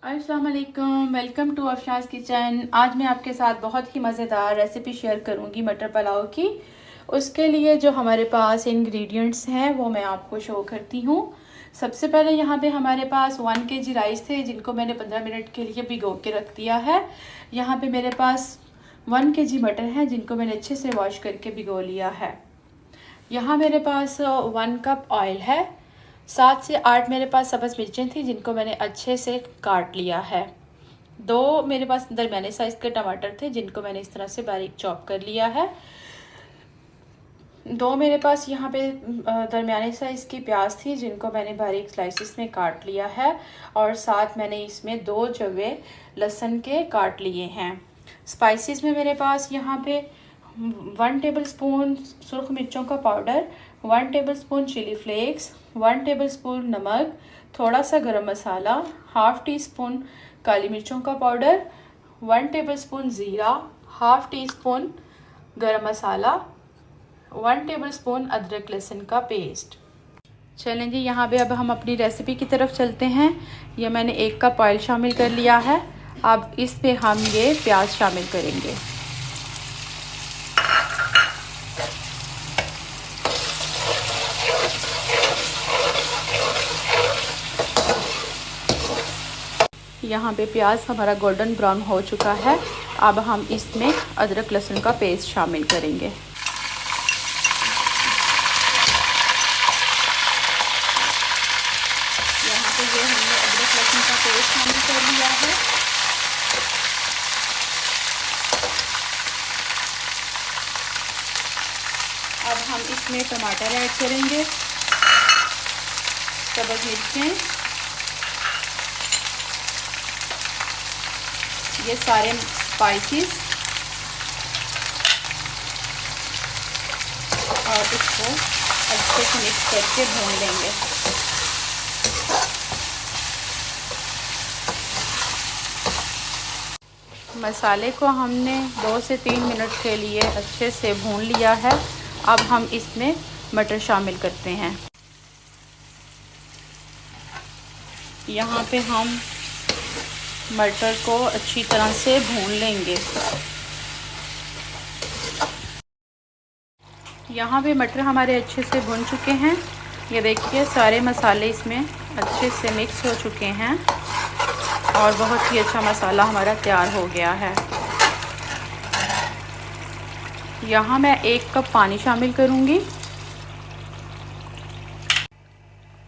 अस्सलाम वालेकुम, welcome to अफशास kitchen. आज मैं आपके साथ बहुत ही मज़ेदार रेसिपी शेयर करूंगी मटर पुलाव की। उसके लिए जो हमारे पास इंग्रेडिएंट्स हैं वो मैं आपको शो करती हूँ। सबसे पहले यहाँ पे हमारे पास 1 kg राइस थे जिनको मैंने 15 मिनट के लिए भिगो के रख दिया है। यहाँ पे मेरे पास 1 kg मटर है जिनको मैंने अच्छे से वॉश करके भिगो लिया है। यहाँ मेरे पास 1 कप ऑयल है। 7 से 8 मेरे पास सब्ज़ मिर्चें थी जिनको मैंने अच्छे से काट लिया है। 2 मेरे पास दरमियाने साइज़ के टमाटर थे जिनको मैंने इस तरह से बारीक चॉप कर लिया है। 2 मेरे पास यहाँ पे दरमियाने साइज़ की प्याज थी जिनको मैंने बारीक स्लाइसिस में काट लिया है। और साथ मैंने इसमें 2 जवे लहसुन के काट लिए हैं। स्पाइसेस में मेरे पास यहाँ पे 1 टेबलस्पून सुरख मिर्चों का powder, 1 tablespoon chilli flakes, 1 tablespoon नमक, थोड़ा सा garam masala, half teaspoon काली मिर्चों का पाउडर, 1 टेबलस्पून ज़ीरा, half teaspoon garam masala, 1 tablespoon अदरक लहसुन का पेस्ट। चलें जी, यहाँ पे अब हम अपनी रेसिपी की तरफ चलते हैं। यह मैंने 1 कप ऑयल शामिल कर लिया है। अब इस पे हम ये प्याज शामिल करेंगे। यहाँ पे प्याज हमारा गोल्डन ब्राउन हो चुका है। अब हम इसमें अदरक लहसुन का पेस्ट शामिल करेंगे। यहाँ पे ये हमने अदरक लहसुन का पेस्ट शामिल कर लिया है। अब हम इसमें टमाटर ऐड करेंगे, सब्ज़ मिर्चें, ये सारे स्पाइसेस और इसको अच्छे से मिक्स करके भून लेंगे। मसाले को हमने 2 से 3 मिनट के लिए अच्छे से भून लिया है। अब हम इसमें मटर शामिल करते हैं। यहाँ पे हम मटर को अच्छी तरह से भून लेंगे। यहाँ पे मटर हमारे अच्छे से भुन चुके हैं। ये देखिए सारे मसाले इसमें अच्छे से मिक्स हो चुके हैं और बहुत ही अच्छा मसाला हमारा तैयार हो गया है। यहाँ मैं 1 कप पानी शामिल करूँगी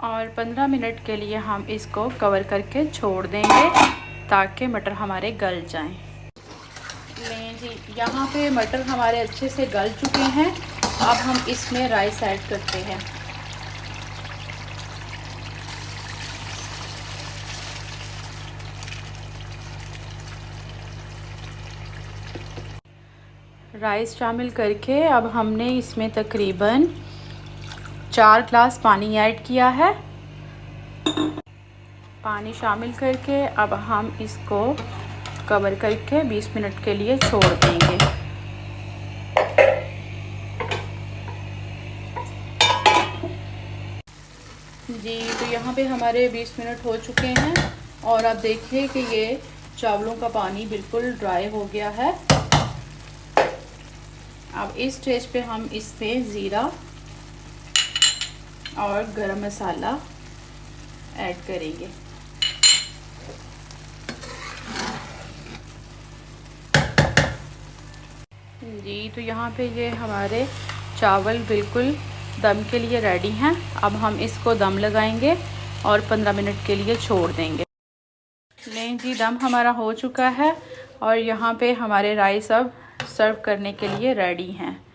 और 15 मिनट के लिए हम इसको कवर करके छोड़ देंगे ताकि मटर हमारे गल जाएं। लें जी, यहाँ पे मटर हमारे अच्छे से गल चुके हैं। अब हम इसमें राइस ऐड करते हैं। राइस शामिल करके अब हमने इसमें तकरीबन 4 ग्लास पानी ऐड किया है। पानी शामिल करके अब हम इसको कवर करके 20 मिनट के लिए छोड़ देंगे। जी, तो यहाँ पे हमारे 20 मिनट हो चुके हैं और आप देखिए कि ये चावलों का पानी बिल्कुल ड्राई हो गया है। अब इस स्टेज पे हम इसमें ज़ीरा और गरम मसाला ऐड करेंगे। जी, तो यहाँ पे ये हमारे चावल बिल्कुल दम के लिए रेडी हैं। अब हम इसको दम लगाएंगे और 15 मिनट के लिए छोड़ देंगे। लें जी, दम हमारा हो चुका है और यहाँ पे हमारे राइस अब सर्व करने के लिए रेडी हैं।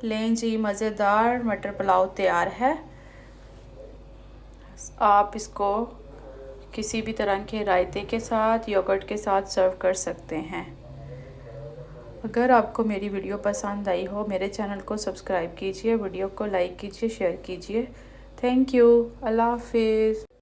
लें जी, मज़ेदार मटर पुलाव तैयार है। आप इसको किसी भी तरह के रायते के साथ, योगर्ट के साथ सर्व कर सकते हैं। अगर आपको मेरी वीडियो पसंद आई हो, मेरे चैनल को सब्सक्राइब कीजिए, वीडियो को लाइक कीजिए, शेयर कीजिए। Thank you. अल्लाह हाफिज़।